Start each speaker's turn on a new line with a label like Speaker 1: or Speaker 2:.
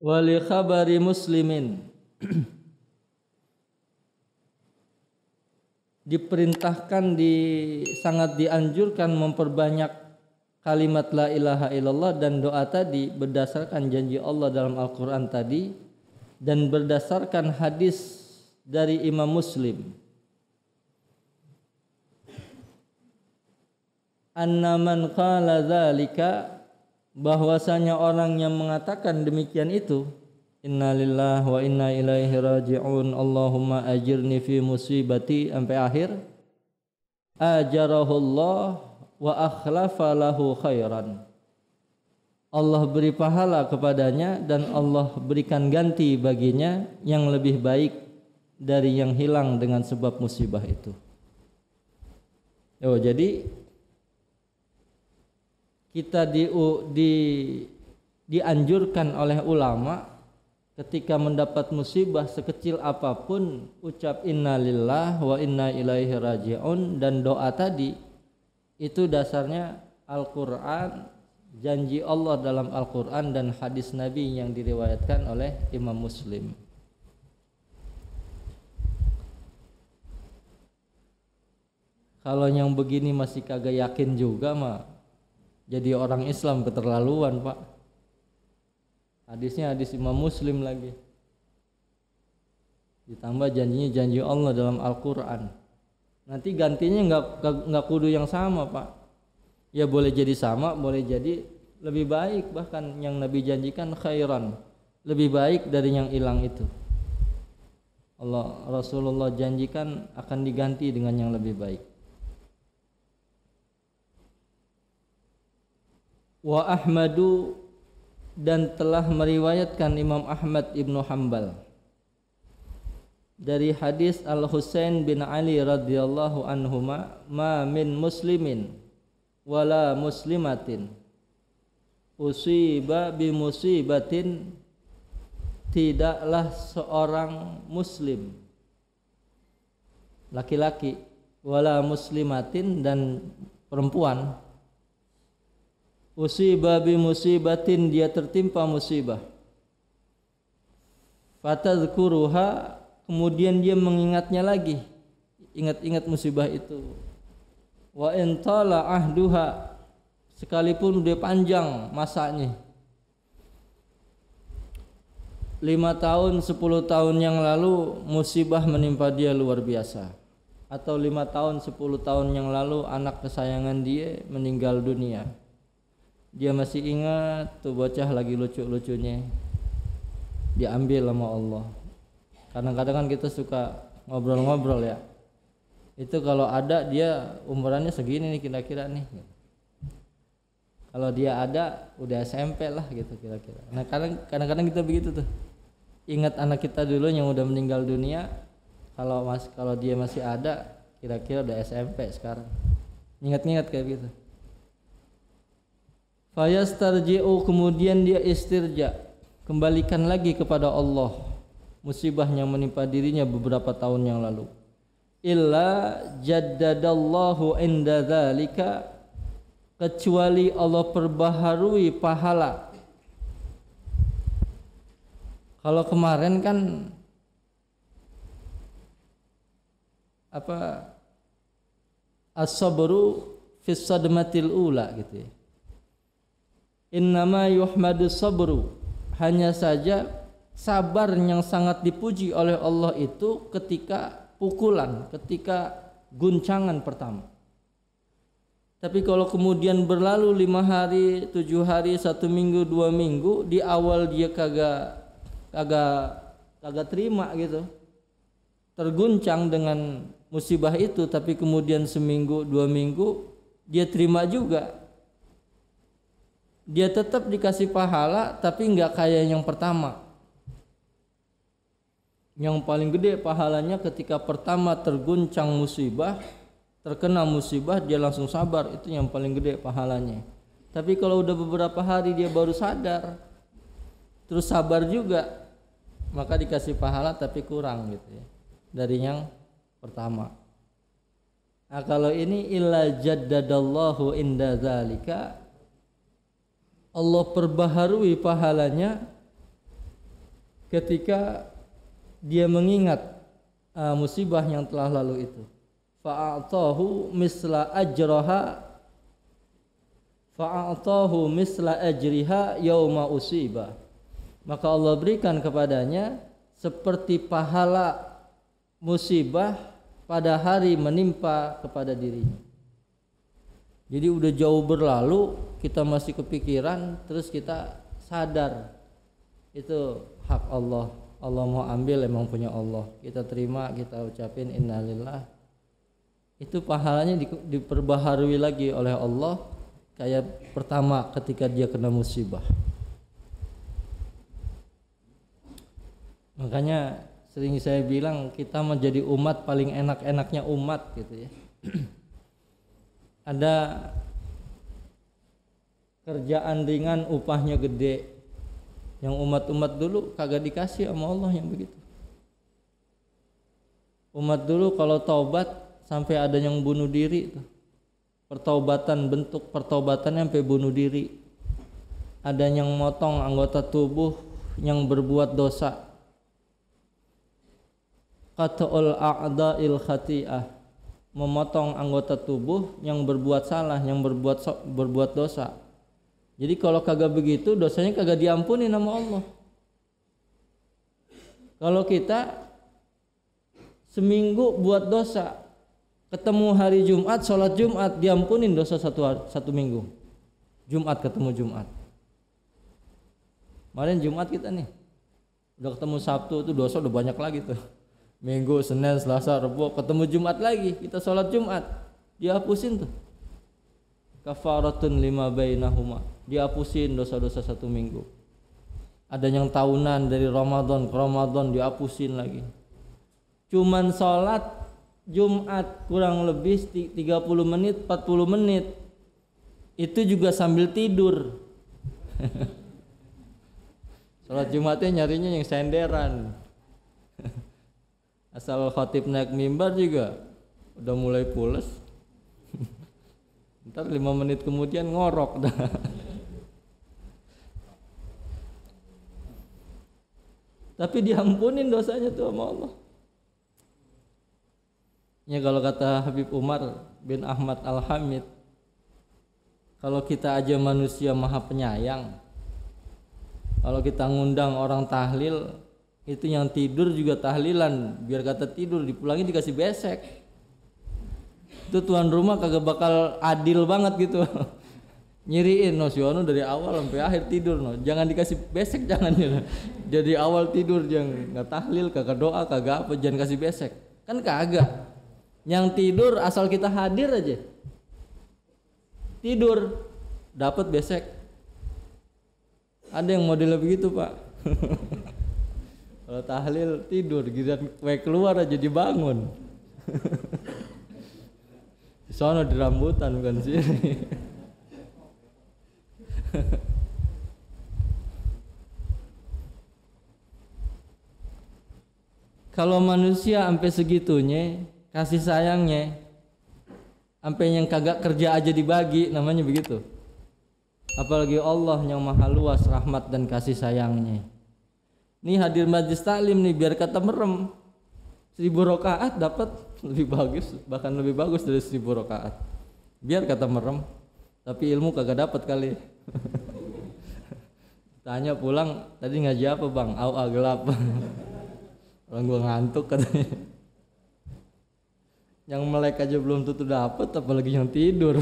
Speaker 1: Wali khabari muslimin diperintahkan sangat dianjurkan memperbanyak kalimat la ilaha illallah dan doa tadi berdasarkan janji Allah dalam Al-Quran tadi dan berdasarkan hadis dari Imam Muslim. Anna man qala dzalika, bahwasanya orang yang mengatakan demikian itu, innalillahi wa inna ilaihi raji'un, Allahumma ajirni fi musibati sampai akhir, ajarahullah wa akhlafa lahu khairan, Allah beri pahala kepadanya dan Allah berikan ganti baginya yang lebih baik dari yang hilang dengan sebab musibah itu. Jadi kita dianjurkan oleh ulama ketika mendapat musibah sekecil apapun ucap innalillah wa inna ilaihi raji'un dan doa tadi itu dasarnya Al-Quran, janji Allah dalam Al-Quran dan hadis Nabi yang diriwayatkan oleh Imam Muslim. Kalau yang begini masih kagak yakin juga mah jadi orang Islam keterlaluan, Pak. Hadisnya hadis Imam Muslim lagi. Ditambah janjinya janji Allah dalam Al-Quran. Nanti gantinya nggak kudu yang sama, Pak. Ya boleh jadi sama, boleh jadi lebih baik, bahkan yang Nabi janjikan khairan, lebih baik dari yang hilang itu. Rasulullah janjikan akan diganti dengan yang lebih baik. Wa Ahmadu, dan telah meriwayatkan Imam Ahmad ibnu Hanbal dari hadis Al-Husain bin Ali radhiyallahu anhuma, ma min muslimin wala muslimatin usiba bi musibatin, tidaklah seorang muslim laki-laki wala muslimatin dan perempuan usiba bi musibatin, dia tertimpa musibah, fatadhkuruha, kemudian dia mengingatnya lagi, ingat-ingat musibah itu, wa in tala ahduha, sekalipun dia panjang masanya, 5 tahun 10 tahun yang lalu musibah menimpa dia luar biasa, atau 5 tahun 10 tahun yang lalu anak kesayangan dia meninggal dunia. Dia masih ingat tuh bocah lagi lucu-lucunya, diambil sama Allah. Kadang-kadang kan kita suka ngobrol-ngobrol ya, itu kalau ada dia umurannya segini nih kira-kira nih. Kalau dia ada udah SMP lah gitu kira-kira. Nah kadang-kadang kita begitu tuh, ingat anak kita dulu yang udah meninggal dunia, kalau dia masih ada kira-kira udah SMP sekarang. Ingat-ingat kayak gitu. Fayastarji'u, kemudian dia istirja, kembalikan lagi kepada Allah musibah yang menimpa dirinya beberapa tahun yang lalu. Illa jaddadallahu inda dzalika, kecuali Allah perbaharui pahala. Kalau kemarin kan as-sabru fis sadmatil ula gitu ya. Innama yuhmadu sabru, hanya saja sabar yang sangat dipuji oleh Allah itu ketika pukulan, ketika guncangan pertama. Tapi kalau kemudian berlalu 5 hari, 7 hari, 1 minggu, 2 minggu, di awal dia kagak terima gitu, terguncang dengan musibah itu, tapi kemudian seminggu, 2 minggu dia terima juga. Dia tetap dikasih pahala, tapi nggak kayak yang pertama. Yang paling gede pahalanya ketika pertama terguncang musibah, terkena musibah, dia langsung sabar, itu yang paling gede pahalanya. Tapi kalau udah beberapa hari dia baru sadar, terus sabar juga, maka dikasih pahala tapi kurang gitu ya, dari yang pertama. Nah, kalau ini illa jaddadallahu inda dzalika, Allah perbaharui pahalanya ketika dia mengingat musibah yang telah lalu itu. Fa'atahu misla ajraha fa'atahu misla ajriha yauma usiba. Maka Allah berikan kepadanya seperti pahala musibah pada hari menimpa kepada dirinya. Jadi udah jauh berlalu, kita masih kepikiran, terus kita sadar itu hak Allah. Allah mau ambil, emang punya Allah. Kita terima, kita ucapin innalillah. Itu pahalanya diperbaharui lagi oleh Allah kayak pertama ketika dia kena musibah. Makanya sering saya bilang kita menjadi umat paling enak-enaknya umat gitu ya. Ada kerjaan ringan upahnya gede. Yang umat-umat dulu kagak dikasih sama Allah yang begitu. Umat dulu kalau taubat sampai ada yang bunuh diri tuh. Pertaubatan, bentuk pertaubatannya sampai bunuh diri. Ada yang motong anggota tubuh yang berbuat dosa. Qat'ul a'da'il khati'ah, memotong anggota tubuh yang berbuat salah, yang berbuat dosa. Jadi kalau kagak begitu, dosanya kagak diampuni sama Allah. Kalau kita seminggu buat dosa, ketemu hari Jumat, sholat Jumat, diampunin dosa satu minggu. Jumat ketemu Jumat. Kemarin Jumat kita nih, udah ketemu Sabtu, itu dosa udah banyak lagi tuh. Minggu, Senin, Selasa, Rabu, ketemu Jumat lagi, kita sholat Jumat, dihapusin tuh. Kafaratun lima bainahuma, dihapusin dosa-dosa satu minggu. Ada yang tahunan dari Ramadan ke Ramadan, dihapusin lagi. Cuman sholat Jumat kurang lebih 30 menit, 40 menit, itu juga sambil tidur. Sholat Jumatnya nyarinya yang senderan. Asal khatib naik mimbar juga udah mulai pules. Ntar 5 menit kemudian ngorok dah. Tapi diampunin dosanya tuh sama Allah. Ya kalau kata Habib Umar bin Ahmad Al-Hamid, kalau kita aja manusia maha penyayang, kalau kita ngundang orang tahlil, itu yang tidur juga tahlilan, biar kata tidur, dipulangin dikasih besek. Itu tuan rumah kagak bakal adil banget gitu. Nyiriin no si Ono dari awal sampai akhir tidur no, jangan dikasih besek, jangan ya. Jadi awal tidur jangan, nggak tahlil, kagak doa, kagak apa, jangan kasih besek. Kan kagak. Yang tidur asal kita hadir aja, tidur dapat besek. Ada yang modelnya begitu pak. Kalau tahlil tidur, giliran kue keluar aja dibangun. Di sana di rambutan bukan sini. Kalau manusia sampai segitunya kasih sayangnya, sampai yang kagak kerja aja dibagi, namanya begitu. Apalagi Allah yang maha luas rahmat dan kasih sayangnya. Nih hadir majlis taklim nih biar kata merem, 1000 rakaat dapat lebih bagus, bahkan lebih bagus dari 1000 rakaat. Biar kata merem, tapi ilmu kagak dapat kali. Tanya pulang, tadi ngaji apa bang? Gelap. Orang gua ngantuk katanya. Yang melek aja belum tentu dapat, apalagi yang tidur.